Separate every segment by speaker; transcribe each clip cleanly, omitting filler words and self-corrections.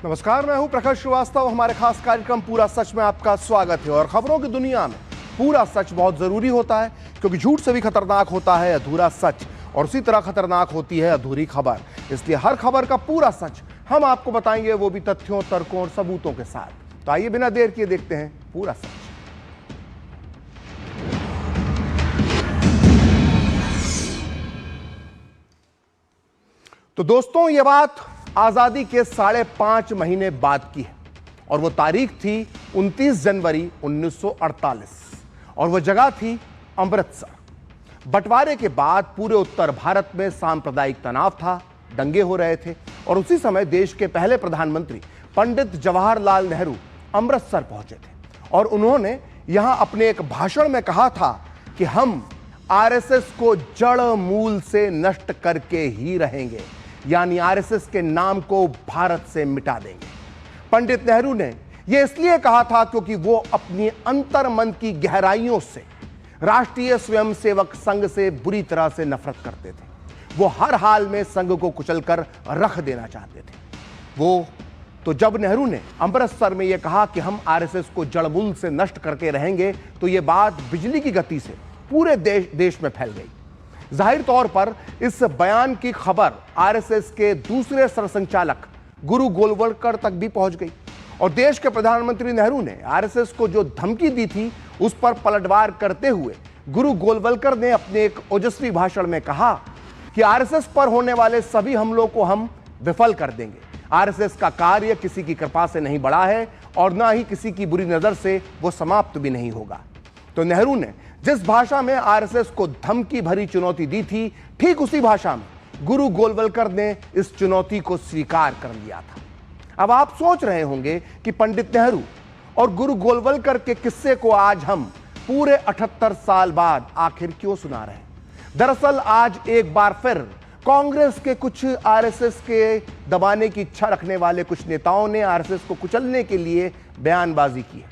Speaker 1: नमस्कार, मैं हूं प्रखर श्रीवास्तव। हमारे खास कार्यक्रम पूरा सच में आपका स्वागत है। और खबरों की दुनिया में पूरा सच बहुत जरूरी होता है, क्योंकि झूठ से भी खतरनाक होता है अधूरा सच, और उसी तरह खतरनाक होती है अधूरी खबर। इसलिए हर खबर का पूरा सच हम आपको बताएंगे, वो भी तथ्यों, तर्कों और सबूतों के साथ। तो आइए बिना देर किए देखते हैं पूरा सच। तो दोस्तों, ये बात आजादी के 5.5 महीने बाद की है, और वो तारीख थी 29 जनवरी 1948, और वो जगह थी अमृतसर। बंटवारे के बाद पूरे उत्तर भारत में सांप्रदायिक तनाव था, दंगे हो रहे थे, और उसी समय देश के पहले प्रधानमंत्री पंडित जवाहरलाल नेहरू अमृतसर पहुंचे थे, और उन्होंने यहां अपने एक भाषण में कहा था कि हम आरएसएस को जड़ मूल से नष्ट करके ही रहेंगे, यानी आरएसएस के नाम को भारत से मिटा देंगे। पंडित नेहरू ने यह इसलिए कहा था क्योंकि वो अपनी अंतर्मन की गहराइयों से राष्ट्रीय स्वयंसेवक संघ से बुरी तरह से नफरत करते थे। वो हर हाल में संघ को कुचलकर रख देना चाहते थे। तो जब नेहरू ने अमृतसर में यह कहा कि हम आरएसएस को जड़मूल से नष्ट करके रहेंगे, तो यह बात बिजली की गति से पूरे देश में फैल गई। जाहिर तौर पर इस बयान की खबर आरएसएस के दूसरे सरसंचालक गुरु गोलवलकर तक भी पहुंच गई, और देश के प्रधानमंत्री नेहरू ने आरएसएस को जो धमकी दी थी उस पर पलटवार करते हुए गुरु गोलवलकर ने अपने एक ओजस्वी भाषण में कहा कि आरएसएस पर होने वाले सभी हमलों को हम विफल कर देंगे। आरएसएस का कार्य किसी की कृपा से नहीं बढ़ा है, और ना ही किसी की बुरी नजर से वो समाप्त भी नहीं होगा। तो नेहरू ने जिस भाषा में आरएसएस को धमकी भरी चुनौती दी थी, ठीक उसी भाषा में गुरु गोलवलकर ने इस चुनौती को स्वीकार कर लिया था। अब आप सोच रहे होंगे कि पंडित नेहरू और गुरु गोलवलकर के किस्से को आज हम पूरे 78 साल बाद आखिर क्यों सुना रहे हैं। दरअसल आज एक बार फिर कांग्रेस के कुछ आरएसएस के दबाने की इच्छा रखने वाले कुछ नेताओं ने आरएसएस को कुचलने के लिए बयानबाजी की है,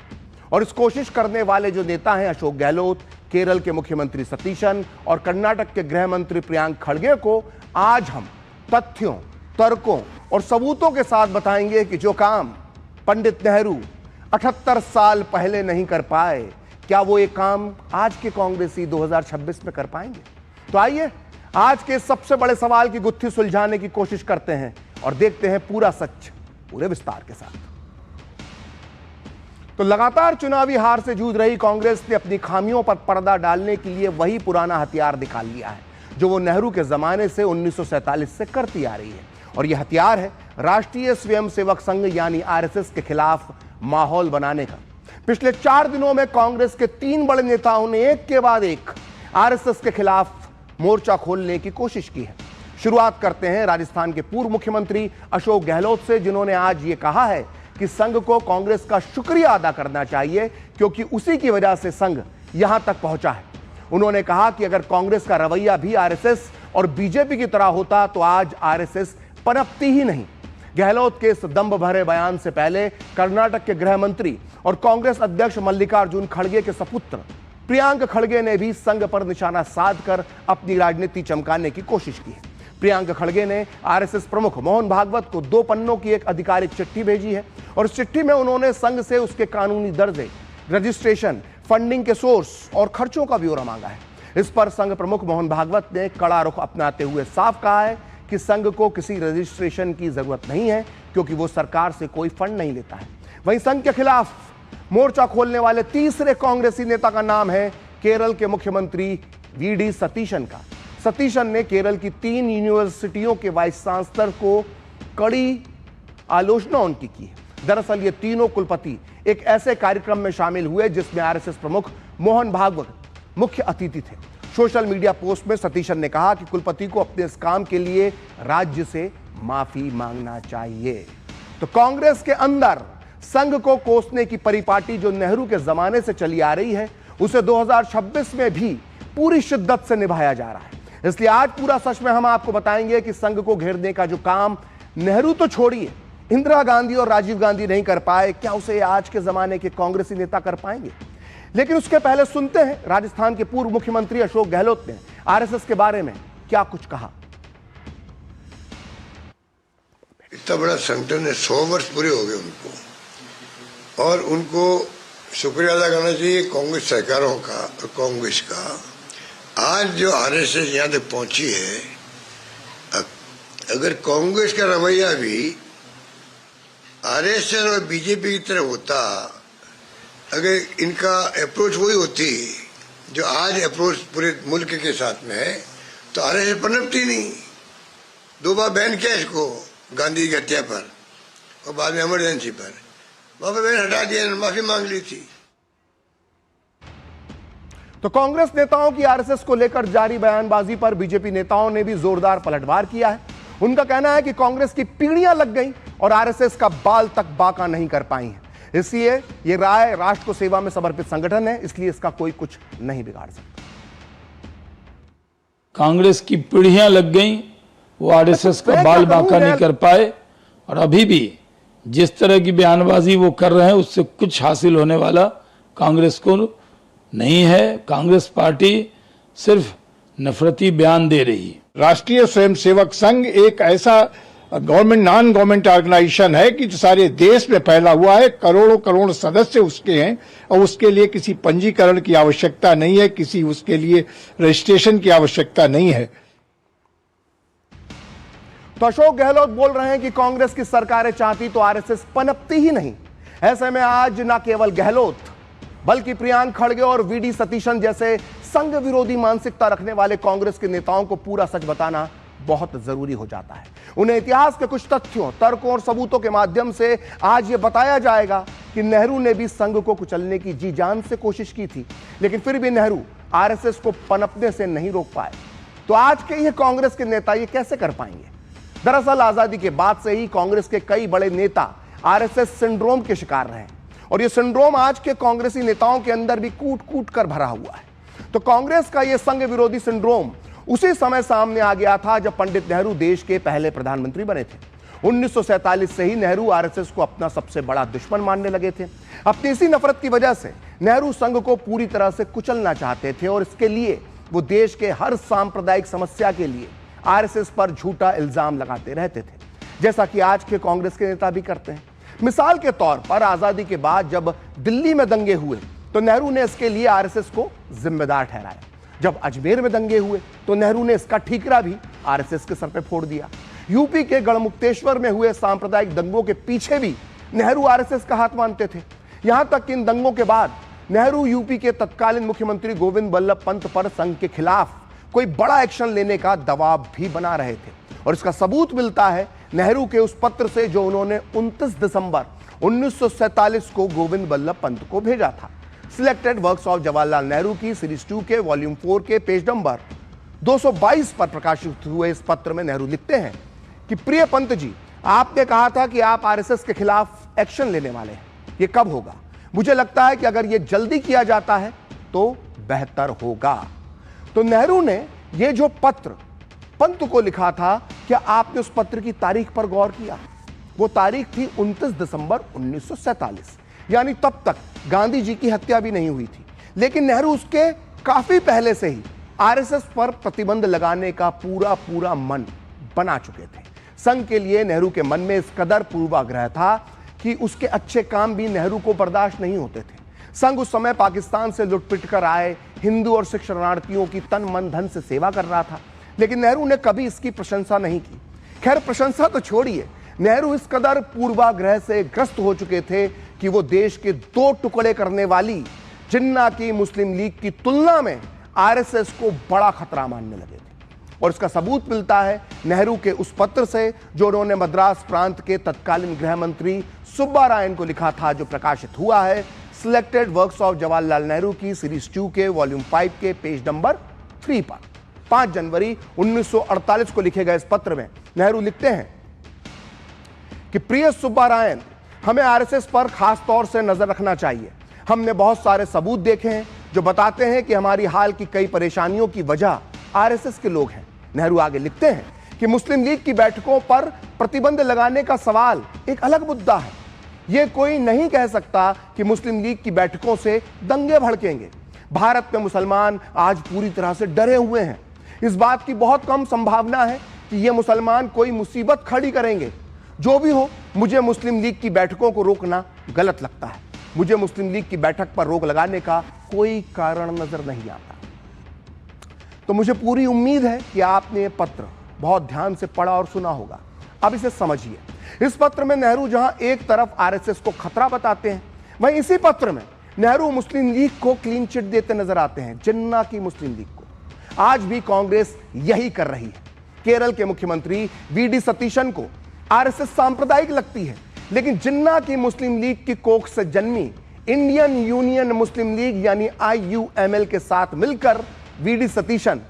Speaker 1: और इस कोशिश करने वाले जो नेता हैं अशोक गहलोत, केरल के मुख्यमंत्री सतीशन और कर्नाटक के गृह मंत्री प्रियांक खड़गे को आज हम तथ्यों, तर्कों और सबूतों के साथ बताएंगे कि जो काम पंडित नेहरू 78 साल पहले नहीं कर पाए, क्या वो एक काम आज के कांग्रेसी 2026 में कर पाएंगे। तो आइए आज के सबसे बड़े सवाल की गुत्थी सुलझाने की कोशिश करते हैं और देखते हैं पूरा सच पूरे विस्तार के साथ। तो लगातार चुनावी हार से जूझ रही कांग्रेस ने अपनी खामियों पर पर्दा डालने के लिए वही पुराना हथियार दिखा लिया है जो वो नेहरू के जमाने से 1947 से करती आ रही है, और यह हथियार है राष्ट्रीय स्वयंसेवक संघ यानी आरएसएस के खिलाफ माहौल बनाने का। पिछले 4 दिनों में कांग्रेस के 3 बड़े नेताओं ने एक के बाद एक आरएसएस के खिलाफ मोर्चा खोलने की कोशिश की है। शुरुआत करते हैं राजस्थान के पूर्व मुख्यमंत्री अशोक गहलोत से, जिन्होंने आज ये कहा है कि संघ को कांग्रेस का शुक्रिया अदा करना चाहिए, क्योंकि उसी की वजह से संघ यहां तक पहुंचा है। उन्होंने कहा कि अगर कांग्रेस का रवैया भी आरएसएस और बीजेपी की तरह होता तो आज आरएसएस पनपती ही नहीं। गहलोत के इस दंभ भरे बयान से पहले कर्नाटक के गृह मंत्री और कांग्रेस अध्यक्ष मल्लिकार्जुन खड़गे के सपुत्र प्रियांक खड़गे ने भी संघ पर निशाना साधकर अपनी राजनीति चमकाने की कोशिश की है। प्रियांक खड़गे ने आरएसएस प्रमुख मोहन भागवत को 2 पन्नों की एक आधिकारिक चिट्ठी भेजी है, और इस चिट्ठी में उन्होंने संघ से उसके कानूनी दर्जे, रजिस्ट्रेशन, फंडिंग के सोर्स और खर्चों का ब्यौरा मांगा है। इस पर संघ प्रमुख मोहन भागवत ने कड़ा रुख अपनाते हुए साफ कहा है कि संघ को किसी रजिस्ट्रेशन की जरूरत नहीं है, क्योंकि वो सरकार से कोई फंड नहीं लेता है। वहीं संघ के खिलाफ मोर्चा खोलने वाले तीसरे कांग्रेसी नेता का नाम है केरल के मुख्यमंत्री वीडी सतीशन का। सतीशन ने केरल की 3 यूनिवर्सिटियों के वाइस चांसलर को कड़ी आलोचना उनकी की है। दरअसल ये तीनों कुलपति एक ऐसे कार्यक्रम में शामिल हुए जिसमें आरएसएस प्रमुख मोहन भागवत मुख्य अतिथि थे। सोशल मीडिया पोस्ट में सतीशन ने कहा कि कुलपति को अपने इस काम के लिए राज्य से माफी मांगना चाहिए। तो कांग्रेस के अंदर संघ को कोसने की परिपाटी जो नेहरू के जमाने से चली आ रही है, उसे 2026 में भी पूरी शिद्दत से निभाया जा रहा है। इसलिए आज पूरा सच में हम आपको बताएंगे कि संघ को घेरने का जो काम नेहरू तो छोड़िए, इंदिरा गांधी और राजीव गांधी नहीं कर पाए, क्या उसे आज के जमाने के कांग्रेसी नेता कर पाएंगे। लेकिन उसके पहले सुनते हैं राजस्थान के पूर्व मुख्यमंत्री अशोक गहलोत ने आरएसएस के बारे में क्या कुछ कहा।
Speaker 2: इतना बड़ा संगठन है, 100 वर्ष पूरे हो गए उनको, और उनको शुक्रिया अदा करना चाहिए कांग्रेस सरकारों का और कांग्रेस का। आज जो आरएसएस यहाँ तक पहुंची है, अगर कांग्रेस का रवैया भी आरएसएस और बीजेपी की तरह होता, अगर इनका अप्रोच वही होती जो आज अप्रोच पूरे मुल्क के साथ में है, तो आरएसएस पनपती नहीं। 2 बार बैन किया इसको गांधी की हत्या पर और बाद में इमरजेंसी पर, वहां पर बैन हटा दिया, माफी मांग ली थी।
Speaker 1: तो कांग्रेस नेताओं की आरएसएस को लेकर जारी बयानबाजी पर बीजेपी नेताओं ने भी जोरदार पलटवार किया है। उनका कहना है कि कांग्रेस की पीढ़ियां लग गई और आरएसएस का बाल तक बाका नहीं कर पाई है, इसलिए यह राय राष्ट्र को सेवा में समर्पित संगठन है, इसलिए इसका कोई कुछ नहीं बिगाड़ सकता।
Speaker 3: कांग्रेस की पीढ़ियां लग गई, वो आरएसएस का बाल बाका नहीं कर पाए, और अभी भी जिस तरह की बयानबाजी वो कर रहे हैं उससे कुछ हासिल होने वाला कांग्रेस को नहीं है। कांग्रेस पार्टी सिर्फ नफरती बयान दे रही है।
Speaker 4: राष्ट्रीय स्वयंसेवक संघ एक ऐसा गवर्नमेंट नॉन गवर्नमेंट ऑर्गेनाइजेशन है कि जो सारे देश में फैला हुआ है, करोड़ों करोड़ सदस्य उसके हैं, और उसके लिए किसी पंजीकरण की आवश्यकता नहीं है, किसी उसके लिए रजिस्ट्रेशन की आवश्यकता नहीं है।
Speaker 1: तो अशोक गहलोत बोल रहे हैं कि कांग्रेस की सरकारें चाहती तो आरएसएस पनपती ही नहीं। ऐसे में आज न केवल गहलोत बल्कि प्रियांक खड़गे और वीडी सतीशन जैसे संघ विरोधी मानसिकता रखने वाले कांग्रेस के नेताओं को पूरा सच बताना बहुत जरूरी हो जाता है। उन्हें इतिहास के कुछ तथ्यों, तर्कों और सबूतों के माध्यम से आज यह बताया जाएगा कि नेहरू ने भी संघ को कुचलने की जी जान से कोशिश की थी, लेकिन फिर भी नेहरू आरएसएस को पनपने से नहीं रोक पाए। तो आज के ये कांग्रेस के नेता ये कैसे कर पाएंगे? दरअसल आजादी के बाद से ही कांग्रेस के कई बड़े नेता आरएसएस सिंड्रोम के शिकार रहे, और यह सिंड्रोम आज के कांग्रेसी नेताओं के अंदर भी कूट कूट कर भरा हुआ है। तो कांग्रेस का यह संघ विरोधी सिंड्रोम उसी समय सामने आ गया था जब पंडित नेहरू देश के पहले प्रधानमंत्री बने थे। 1947 से ही नेहरू आरएसएस को अपना सबसे बड़ा दुश्मन मानने लगे थे। अपनी इसी नफरत की वजह से नेहरू संघ को पूरी तरह से कुचलना चाहते थे, और इसके लिए वो देश के हर सांप्रदायिक समस्या के लिए आरएसएस पर झूठा इल्जाम लगाते रहते थे, जैसा कि आज के कांग्रेस के नेता भी करते हैं। मिसाल के तौर पर आजादी के बाद जब दिल्ली में दंगे हुए तो नेहरू ने इसके लिए आरएसएस को जिम्मेदार ठहराया। जब अजमेर में दंगे हुए तो नेहरू ने इसका ठीकरा भी आरएसएस के सर पे फोड़ दिया। यूपी के गढ़मुक्तेश्वर में हुए सांप्रदायिक दंगों के पीछे भी नेहरू आरएसएस का हाथ मानते थे। यहां तक कि इन दंगों के बाद नेहरू यूपी के तत्कालीन मुख्यमंत्री गोविंद बल्लभ पंत पर संघ के खिलाफ कोई बड़ा एक्शन लेने का दबाव भी बना रहे थे, और इसका सबूत मिलता है नेहरू के उस पत्र से जो उन्होंने 29 दिसंबर 1947 को गोविंद बल्लभ पंत को भेजा था। Selected works of Jawaharlal Nehru की सीरीज 2 के वॉल्यूम 4 के पेज नंबर 222 पर प्रकाशित हुए इस पत्र में नेहरू लिखते हैं कि प्रिय पंत जी, आपने कहा था कि आप आरएसएस के खिलाफ एक्शन लेने वाले हैं। ये कब होगा? मुझे लगता है कि अगर ये जल्दी किया जाता है तो बेहतर होगा। तो नेहरू ने ये जो पत्र पंत को लिखा था, क्या आपने उस पत्र की तारीख पर गौर किया? वो तारीख थी 29 दिसंबर 1947, यानी तब तक गांधी जी की हत्या भी नहीं हुई थी। लेकिन नेहरू उसके काफी पहले से ही आरएसएस पर प्रतिबंध लगाने का पूरा मन बना चुके थे। संघ के लिए नेहरू के मन में इस कदर पूर्वाग्रह था कि उसके अच्छे काम भी नेहरू को बर्दाश्त नहीं होते थे। संघ उस समय पाकिस्तान से लुटपिट कर आए हिंदू और सिख शरणार्थियों की तन मन धन से सेवा कर रहा था, लेकिन नेहरू ने कभी इसकी प्रशंसा नहीं की। खैर, प्रशंसा तो छोड़िए, नेहरू इस कदर पूर्वाग्रह से ग्रस्त हो चुके थे कि वो देश के 2 टुकड़े करने वाली जिन्ना की मुस्लिम लीग की तुलना में आरएसएस को बड़ा खतरा मानने लगे थे। और इसका सबूत मिलता है नेहरू के उस पत्र से जो उन्होंने मद्रास प्रांत के तत्कालीन गृह मंत्री सुब्बारायन को लिखा था, जो प्रकाशित हुआ है selected works of Jawaharlal Nehru की सीरीज 2 के वॉल्यूम 5 के पेज नंबर 3 पर 5 जनवरी 1948 को लिखे गए इस पत्र में नेहरू लिखते हैं कि प्रिय सुब्बारायन, हमें आरएसएस पर खास तौर से नजर रखना चाहिए। हमने बहुत सारे सबूत देखे हैं जो बताते हैं कि हमारी हाल की कई परेशानियों की वजह आरएसएस के लोग हैं। नेहरू आगे लिखते हैं कि मुस्लिम लीग की बैठकों पर प्रतिबंध लगाने का सवाल एक अलग मुद्दा है। यह कोई नहीं कह सकता कि मुस्लिम लीग की बैठकों से दंगे भड़केंगे। भारत में मुसलमान आज पूरी तरह से डरे हुए हैं। इस बात की बहुत कम संभावना है कि ये मुसलमान कोई मुसीबत खड़ी करेंगे। जो भी हो, मुझे मुस्लिम लीग की बैठकों को रोकना गलत लगता है। मुझे मुस्लिम लीग की बैठक पर रोक लगाने का कोई कारण नजर नहीं आता। तो मुझे पूरी उम्मीद है कि आपने ये पत्र बहुत ध्यान से पढ़ा और सुना होगा। अब इसे समझिए। इस पत्र में नेहरू जहां एक तरफ आरएसएस को खतरा बताते हैं, वहीं इसी पत्र में नेहरू मुस्लिम लीग को क्लीन चिट देते नजर आते हैं, जिन्ना की मुस्लिम लीग को। आज भी कांग्रेस यही कर रही है। केरल के मुख्यमंत्री वीडी सतीशन को आरएसएस सांप्रदायिक लगती है, लेकिन जिन्ना की मुस्लिम लीग की कोख से जन्मी इंडियन यूनियन मुस्लिम लीग यानी IUML के साथ मिलकर वीडी सतीशन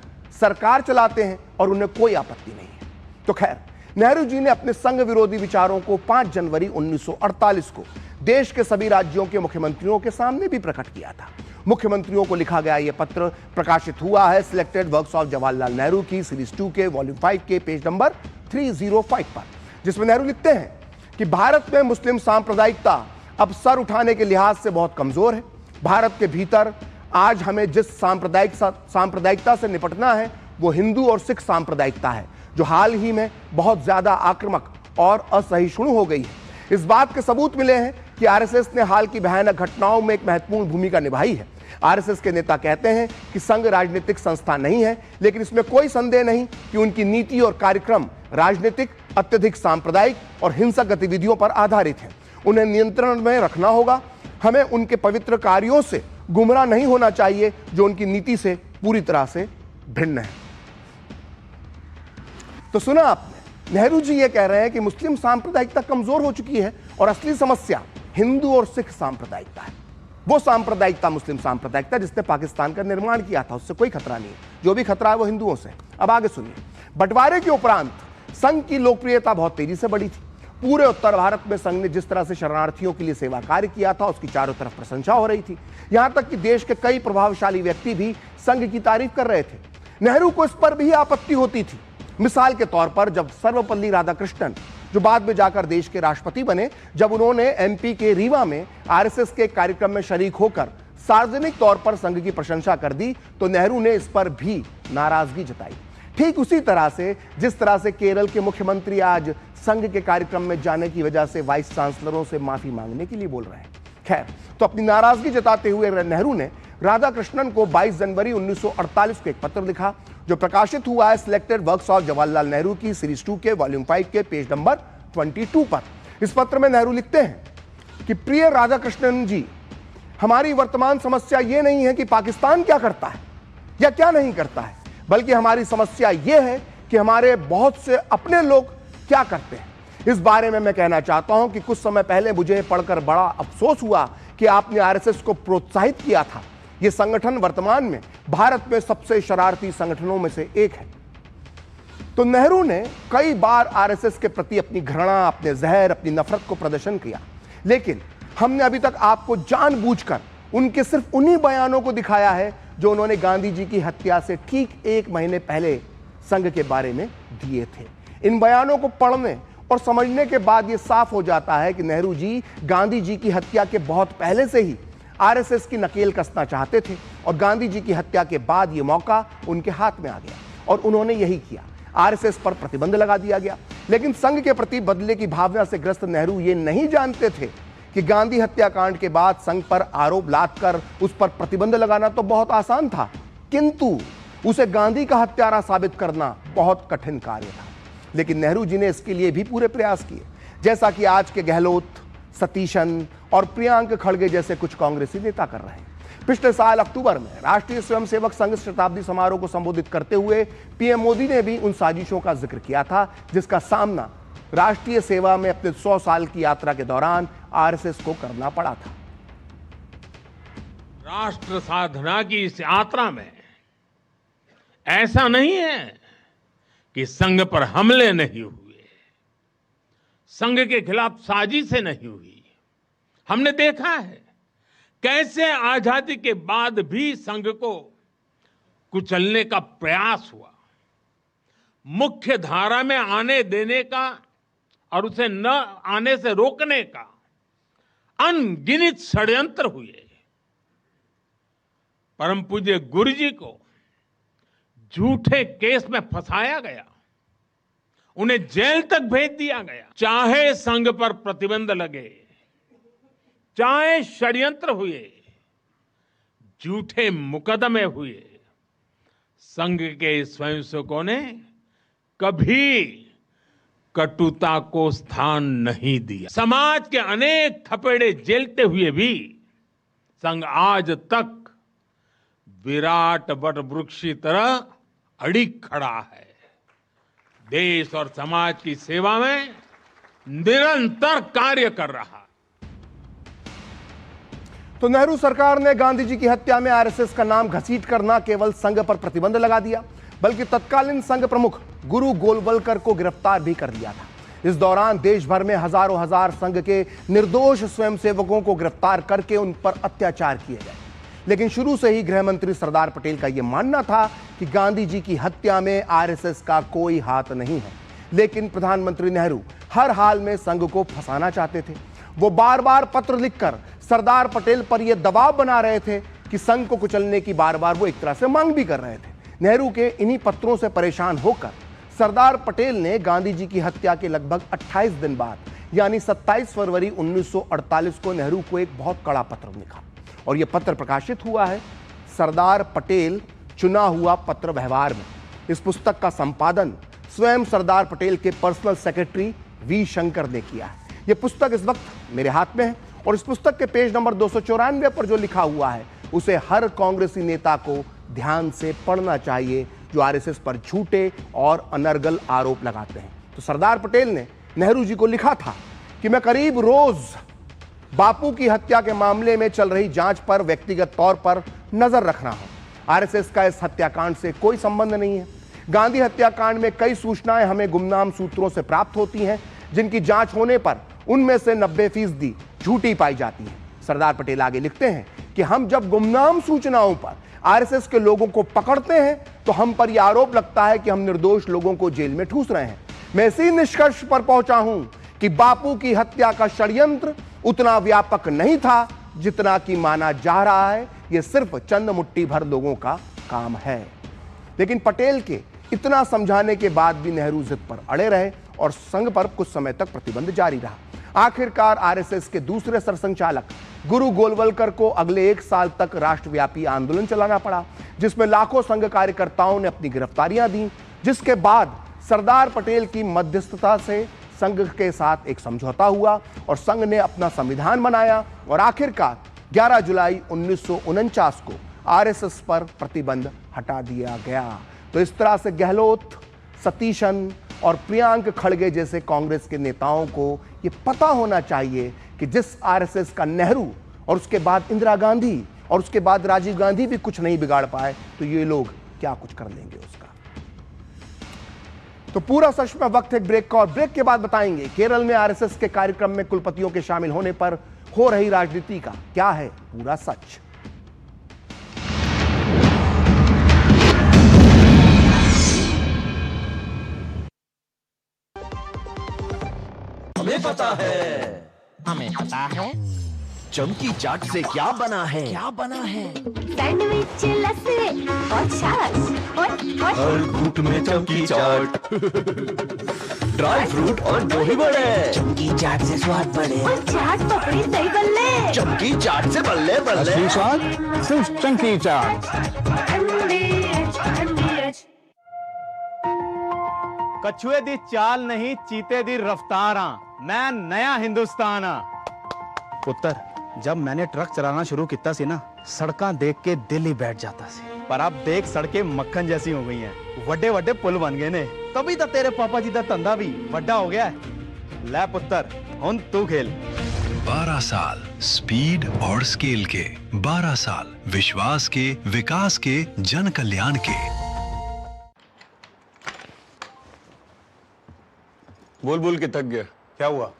Speaker 1: सरकार चलाते हैं और उन्हें कोई आपत्ति नहीं है। तो खैर, नेहरू जी ने अपने संघ विरोधी विचारों को 5 जनवरी 1948 को देश के सभी राज्यों के मुख्यमंत्रियों के सामने भी प्रकट किया था। मुख्यमंत्रियों को लिखा गया यह पत्र प्रकाशित हुआ है selected works of Jawaharlal Nehru की सीरीज 2 के वॉल्यूम 5 के पेज नंबर 305 पर, जिसमें नेहरू लिखते हैं कि भारत में मुस्लिम सांप्रदायिकता अब सर उठाने के लिहाज से बहुत कमजोर है। भारत के भीतर आज हमें जिस सांप्रदायिकता से निपटना है वो हिंदू और सिख सांप्रदायिकता है, जो हाल ही में बहुत ज्यादा आक्रामक और असहिष्णु हो गई है। इस बात के सबूत मिले हैं कि आरएसएस ने हाल की भयानक घटनाओं में एक महत्वपूर्ण भूमिका निभाई है। आरएसएस के नेता कहते हैं कि संघ राजनीतिक संस्था नहीं है, लेकिन इसमें कोई संदेह नहीं कि उनकी नीति और कार्यक्रम राजनीतिक, अत्यधिक सांप्रदायिक और हिंसक गतिविधियों पर आधारित है। उन्हें नियंत्रण में रखना होगा। हमें उनके पवित्र कार्यों से गुमराह नहीं होना चाहिए, जो उनकी नीति से पूरी तरह से भिन्न है। तो सुना आपने, नेहरू जी ये कह रहे हैं कि मुस्लिम सांप्रदायिकता कमजोर हो चुकी है और असली समस्या हिंदू और सिख सांप्रदायिकता है। वो सांप्रदायिकता मुस्लिम सांप्रदायिकता जिसने पाकिस्तान का निर्माण किया था, उससे कोई खतरा नहीं है। जो भी खतरा है वो हिंदुओं से। अब आगे सुनिए। बंटवारे के उपरांत संघ की लोकप्रियता बहुत तेजी से बढ़ी थी। पूरे उत्तर भारत में संघ ने जिस तरह से शरणार्थियों के लिए सेवा कार्य किया था, उसकी चारों तरफ प्रशंसा हो रही थी। यहां तक कि देश के कई प्रभावशाली व्यक्ति भी संघ की तारीफ कर रहे थे। नेहरू को इस पर भी आपत्ति होती थी। मिसाल के तौर पर जब सर्वपल्ली राधाकृष्णन, जो बाद में जाकर देश के राष्ट्रपति बने, जब उन्होंने MP के रीवा में आरएसएस के कार्यक्रम में शरीक होकर सार्वजनिक तौर पर संघ की प्रशंसा कर दी, तो नेहरू ने इस पर भी नाराजगी जताई। ठीक उसी तरह से जिस तरह से केरल के मुख्यमंत्री आज संघ के कार्यक्रम में जाने की वजह से वाइस चांसलरों से माफी मांगने के लिए बोल रहे हैं। खैर, तो अपनी नाराजगी जताते हुए नेहरू ने राधाकृष्णन को 22 जनवरी 1948 को एक पत्र लिखा, जो प्रकाशित हुआ है selected works of Jawaharlal Nehru की सीरीज 2 के वॉल्यूम 5 के पेज नंबर 22 पर। इस पत्र में नेहरू लिखते हैं कि प्रिय राधाकृष्णन जी, हमारी वर्तमान समस्या यह नहीं है कि पाकिस्तान क्या करता है या क्या नहीं करता है, बल्कि हमारी समस्या यह है कि हमारे बहुत से अपने लोग क्या करते हैं। इस बारे में मैं कहना चाहता हूं कि कुछ समय पहले मुझे पढ़कर बड़ा अफसोस हुआ कि आपने आरएसएस को प्रोत्साहित किया था। यह संगठन वर्तमान में भारत में सबसे शरारती संगठनों में से एक है। तो नेहरू ने कई बार आरएसएस के प्रति अपनी घृणा, अपने जहर, अपनी नफरत को प्रदर्शन किया, लेकिन हमने अभी तक आपको जानबूझकर उनके सिर्फ उन्हीं बयानों को दिखाया है जो उन्होंने गांधी जी की हत्या से ठीक 1 महीने पहले संघ के बारे में दिए थे। इन बयानों को पढ़ने और समझने के बाद यह साफ हो जाता है कि नेहरू जी गांधी जी की हत्या के बहुत पहले से ही आरएसएस की नकेल कसना चाहते थे और गांधी जी की हत्या के बाद यह मौका उनके हाथ में आ गया और उन्होंने यही किया। आरएसएस पर प्रतिबंध लगा दिया गया, लेकिन संघ के प्रति बदले की भावना से ग्रस्त नेहरू ये नहीं जानते थे कि गांधी हत्याकांड के बाद संघ पर आरोप लादकर उस पर प्रतिबंध लगाना तो बहुत आसान था, किंतु उसे गांधी का हत्यारा साबित करना बहुत कठिन कार्य था। लेकिन नेहरू जी ने इसके लिए भी पूरे प्रयास किए, जैसा कि आज के गहलोत, सतीशन और प्रियांक खड़गे जैसे कुछ कांग्रेसी नेता कर रहे हैं। पिछले साल अक्टूबर में राष्ट्रीय स्वयंसेवक संघ शताब्दी समारोह को संबोधित करते हुए पीएम मोदी ने भी उन साजिशों का जिक्र किया था जिसका सामना राष्ट्रीय सेवा में अपने 100 साल की यात्रा के दौरान आरएसएस को करना पड़ा था।
Speaker 5: राष्ट्र साधना की इस यात्रा में ऐसा नहीं है कि संघ पर हमले नहीं हुए, संघ के खिलाफ साजिशें नहीं हुई। हमने देखा है कैसे आजादी के बाद भी संघ को कुचलने का प्रयास हुआ, मुख्य धारा में आने देने का और उसे न आने से रोकने का अनगिनत षड्यंत्र हुए। परम पूज्य गुरु जी को झूठे केस में फंसाया गया उन्हें जेल तक भेज दिया गया। चाहे संघ पर प्रतिबंध लगे, चाहे षड्यंत्र हुए, झूठे मुकदमे हुए, संघ के स्वयंसेवकों ने कभी कटुता को स्थान नहीं दिया। समाज के अनेक थपेड़े झेलते हुए भी संघ आज तक विराट वट वृक्ष की तरह अडिग खड़ा है। देश और समाज की सेवा में निरंतर कार्य कर रहा है।
Speaker 1: तो नेहरू सरकार ने गांधी जी की हत्या में आरएसएस का नाम घसीटकर न केवल संघ पर प्रतिबंध लगा दिया, बल्कि तत्कालीन संघ प्रमुख गुरु गोलवलकर को गिरफ्तार भी कर लिया था। इस दौरान देश भर में हजारों हजार संघ के निर्दोष स्वयंसेवकों को गिरफ्तार करके उन पर अत्याचार किए गए। लेकिन शुरू से ही गृह मंत्री सरदार पटेल का यह मानना था कि गांधी जी की हत्या में आरएसएस का कोई हाथ नहीं है। लेकिन प्रधानमंत्री नेहरू हर हाल में संघ को फंसाना चाहते थे। वो बार बार पत्र लिखकर सरदार पटेल पर यह दबाव बना रहे थे कि संघ को कुचलने की बार बार वो एक तरह से मांग भी कर रहे थे। नेहरू के इन्हीं पत्रों से परेशान होकर सरदार पटेल ने गांधी जी की हत्या के लगभग 28 दिन बाद यानी 27 फरवरी 1948 को नेहरू को एक बहुत कड़ा पत्र लिखा और यह पत्र प्रकाशित हुआ है सरदार पटेल चुना हुआ पत्र व्यवहार में। इस पुस्तक का संपादन स्वयं सरदार पटेल के पर्सनल सेक्रेटरी वी शंकर ने किया है। यह पुस्तक इस वक्त मेरे हाथ में है और इस पुस्तक के पेज नंबर 294 पर जो लिखा हुआ है उसे हर कांग्रेसी नेता को ध्यान से पढ़ना चाहिए जो आरएसएस पर झूठे और अनर्गल आरोप लगाते हैं। तो सरदार पटेल ने नेहरू जी को लिखा था कि मैं करीब रोज बापू की हत्या के मामले में चल रही जांच पर व्यक्तिगत तौर पर नजर रख रहा हूं। आरएसएस का इस हत्याकांड से कोई संबंध नहीं है। गांधी हत्याकांड में कई सूचनाएं हमें गुमनाम सूत्रों से प्राप्त होती हैं जिनकी जांच होने पर उनमें से 90% झूठी पाई जाती है। सरदार पटेल आगे लिखते हैं कि हम जब गुमनाम सूचनाओं पर आरएसएस के लोगों को पकड़ते हैं तो हम पर यह आरोप लगता है कि हम निर्दोष लोगों को जेल में ठूस रहे हैं। मैं इसी निष्कर्ष पर पहुंचा हूं कि बापू की हत्या का षड्यंत्र उतना व्यापक नहीं था जितना कि माना जा रहा है। यह सिर्फ चंद मुट्ठी भर लोगों का काम है। लेकिन पटेल के इतना समझाने के बाद भी नेहरू जिद पर अड़े रहे और संघ पर कुछ समय तक प्रतिबंध जारी रहा। आखिरकार आरएसएस के दूसरे सरसंघचालक गुरु गोलवलकर को अगले 1 साल तक राष्ट्रव्यापी आंदोलन चलाना पड़ा जिसमें लाखों संघ कार्यकर्ताओं ने अपनी गिरफ्तारियां दी, जिसके बाद सरदार पटेल की मध्यस्थता से संघ के साथ एक समझौता हुआ और संघ ने अपना संविधान बनाया और आखिरकार 11 जुलाई 1949 को आरएसएस पर प्रतिबंध हटा दिया गया। तो इस तरह से गहलोत, सतीशन और प्रियांक खड़गे जैसे कांग्रेस के नेताओं को यह पता होना चाहिए कि जिस आरएसएस का नेहरू और उसके बाद इंदिरा गांधी और उसके बाद राजीव गांधी भी कुछ नहीं बिगाड़ पाए तो ये लोग क्या कुछ कर लेंगे उसका। तो पूरा सच में वक्त है ब्रेक का और ब्रेक के बाद बताएंगे केरल में आरएसएस के कार्यक्रम में कुलपतियों के शामिल होने पर हो रही राजनीति का क्या है पूरा सच।
Speaker 6: हमें पता है चमकी चाट से क्या बना है
Speaker 7: सैंडविच, लस्सी और छाछ और
Speaker 6: हर घूंट में चमकी चाट ड्राई फ्रूट और दही बड़े चमकी चाट से स्वाद बढ़े
Speaker 7: और चाट पपड़ी दही बल्ले।
Speaker 6: चमकी चाट से बल्ले बल्ले
Speaker 4: स्वाद सिर्फ चंकी चाट।
Speaker 8: कछुए दी चाल नहीं चीते दी रफ्तारा, मैं नया हिंदुस्तान। पुत्र जब मैंने ट्रक चलाना शुरू किया सी ना सड़कां देख के दिल ही बैठ जाता सी, पर अब देख सड़कें मक्खन जैसी हो गई हैं, वड्डे वड्डे पुल बन गए ने, तभी तो तेरे पापा जी का धंधा भी वड्डा हो गया है। ले पुत्र हुन तू खेल।
Speaker 9: 12 साल स्पीड और स्केल के, 12 साल विश्वास के, विकास के, जन कल्याण के।
Speaker 10: बोल बोल के थक गया।
Speaker 11: क्या हुआ?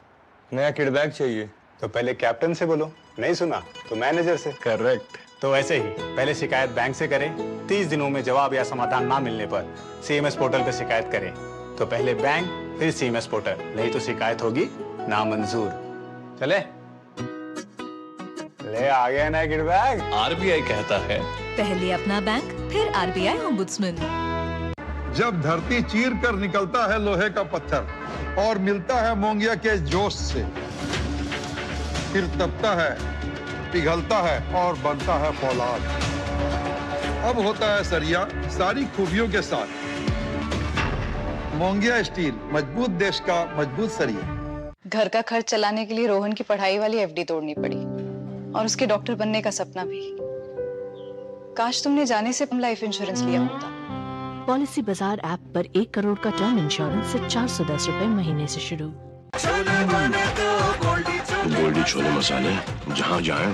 Speaker 10: नया किड बैग चाहिए।
Speaker 11: तो पहले कैप्टन से बोलो, नहीं सुना तो मैनेजर से।
Speaker 10: करेक्ट।
Speaker 11: तो ऐसे ही पहले शिकायत बैंक से करें, 30 दिनों में जवाब या समाधान ना मिलने पर सीएमएस पोर्टल पे शिकायत करें। तो पहले बैंक फिर सीएमएस पोर्टल, नहीं तो शिकायत होगी नामंजूर। चले ले आ गया नया किड बैग।
Speaker 10: आरबीआई कहता है
Speaker 12: पहले अपना बैंक फिर आरबीआई ओम्बुड्समैन। जब धरती चीर कर निकलता है लोहे का पत्थर और मिलता है मोंगिया के जोश से, फिर तपता है, पिघलता है और बनता है फौलाद। अब होता है सरिया सारी खूबियों के साथ। मोंगिया स्टील, मजबूत देश का मजबूत सरिया।
Speaker 13: घर का खर्च चलाने के लिए रोहन की पढ़ाई वाली एफडी तोड़नी पड़ी और उसके डॉक्टर बनने का सपना भी। काश तुमने जाने से लाइफ इंश्योरेंस लिया होता।
Speaker 7: पॉलिसी बाजार ऐप पर 1 करोड़ का टर्म इंश्योरेंस सिर्फ 410 रुपए महीने से शुरू।
Speaker 14: गोल्डी छोले मसाले, जहाँ जाए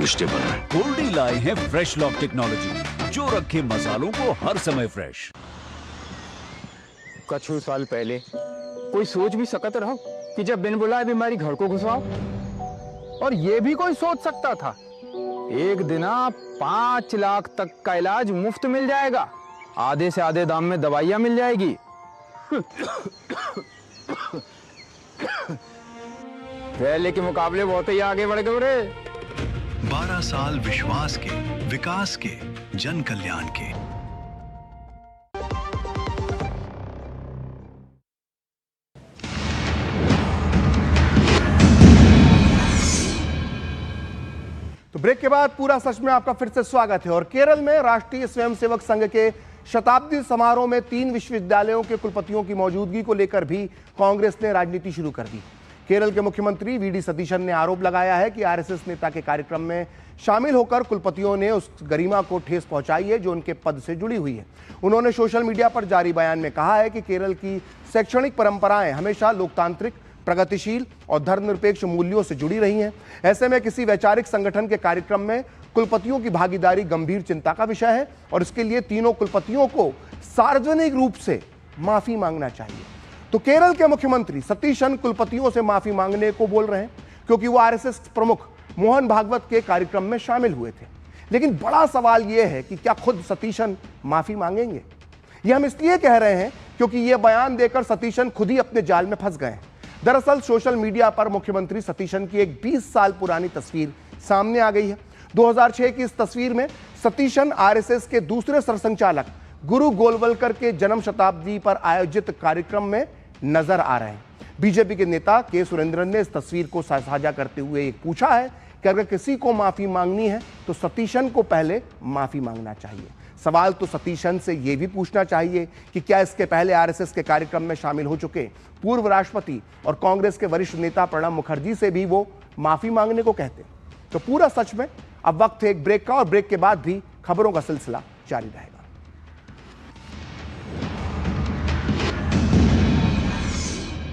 Speaker 14: रिश्ते बनाए।
Speaker 15: गोल्डी लाए हैं फ्रेश लॉक टेक्नोलॉजी, जो रखे मसालों को हर समय फ्रेश।
Speaker 16: कुछ साल पहले कोई सोच भी सकता रहो कि जब बिन बुलाए बीमारी घर को घुसाओ, और ये भी कोई सोच सकता था एक दिन 5 लाख तक का इलाज मुफ्त मिल जाएगा, आधे से आधे दाम में दवाइयां मिल जाएगी। पहले के मुकाबले बहुत ही आगे बढ़ गए रे।
Speaker 9: 12 साल विश्वास के, विकास के, जन कल्याण के।
Speaker 1: तो ब्रेक के बाद पूरा सच में आपका फिर से स्वागत है। और केरल में राष्ट्रीय स्वयंसेवक संघ के शताब्दी समारोह में 3 विश्वविद्यालयों के कुलपतियों की मौजूदगी को लेकर भी कांग्रेस ने राजनीति शुरू कर दी। केरल के मुख्यमंत्री वीडी सतीशन ने आरोप लगाया है कि आरएसएस नेता के कार्यक्रम में शामिल होकर कुलपतियों ने उस गरिमा को ठेस पहुंचाई है जो उनके पद से जुड़ी हुई है। उन्होंने सोशल मीडिया पर जारी बयान में कहा है कि केरल की शैक्षणिक परंपराएं हमेशा लोकतांत्रिक, प्रगतिशील और धर्मनिरपेक्ष मूल्यों से जुड़ी रही हैं। ऐसे में किसी वैचारिक संगठन के कार्यक्रम में कुलपतियों की भागीदारी गंभीर चिंता का विषय है और इसके लिए तीनों कुलपतियों को सार्वजनिक रूप से माफी मांगना चाहिए। तो केरल के मुख्यमंत्री सतीशन कुलपतियों से माफी मांगने को बोल रहे हैं क्योंकि वो आरएसएस प्रमुख मोहन भागवत के कार्यक्रम में शामिल हुए थे। लेकिन बड़ा सवाल यह है कि क्या खुद सतीशन माफी मांगेंगे? यह हम इसलिए कह रहे हैं क्योंकि यह बयान देकर सतीशन खुद ही अपने जाल में फंस गए हैं। दरअसल सोशल मीडिया पर मुख्यमंत्री सतीशन की एक 20 साल पुरानी तस्वीर सामने आ गई है। 2006 की इस तस्वीर में सतीशन आरएसएस के दूसरे सरसंघचालक गुरु गोलवलकर के जन्म शताब्दी पर आयोजित कार्यक्रम में नजर आ रहे हैं। बीजेपी के नेता के सुरेंद्रन ने इस तस्वीर को साझा करते हुए एक पूछा है कि अगर किसी को माफी मांगनी है तो सतीशन को पहले माफी मांगना चाहिए। सवाल तो सतीशन से यह भी पूछना चाहिए कि क्या इसके पहले आरएसएस के कार्यक्रम में शामिल हो चुके पूर्व राष्ट्रपति और कांग्रेस के वरिष्ठ नेता प्रणब मुखर्जी से भी वो माफी मांगने को कहते। तो पूरा सच में अब वक्त है एक ब्रेक का, और ब्रेक के बाद भी खबरों का सिलसिला जारी रहेगा।